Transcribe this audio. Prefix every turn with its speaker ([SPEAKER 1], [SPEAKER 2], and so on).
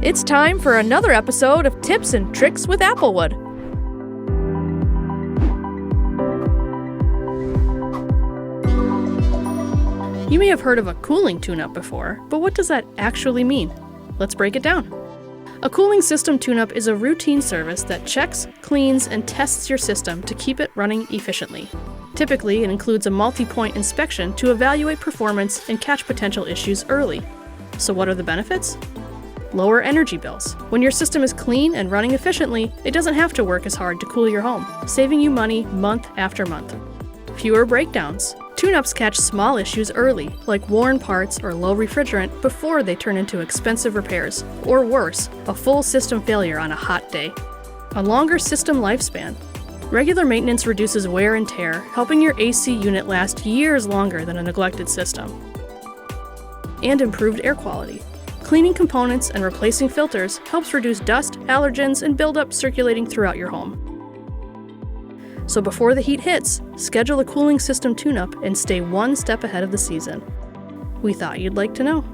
[SPEAKER 1] It's time for another episode of Tips and Tricks with Applewood. You may have heard of a cooling tune-up before, but what does that actually mean? Let's break it down. A cooling system tune-up is a routine service that checks, cleans, and tests your system to keep it running efficiently. Typically, it includes a multi-point inspection to evaluate performance and catch potential issues early. So what are the benefits? Lower energy bills. When your system is clean and running efficiently, it doesn't have to work as hard to cool your home, saving you money month after month. Fewer breakdowns. Tune-ups catch small issues early, like worn parts or low refrigerant, before they turn into expensive repairs, or worse, a full system failure on a hot day. A longer system lifespan. Regular maintenance reduces wear and tear, helping your AC unit last years longer than a neglected system. And improved air quality. Cleaning components and replacing filters helps reduce dust, allergens, and buildup circulating throughout your home. So before the heat hits, schedule a cooling system tune-up and stay one step ahead of the season. We thought you'd like to know.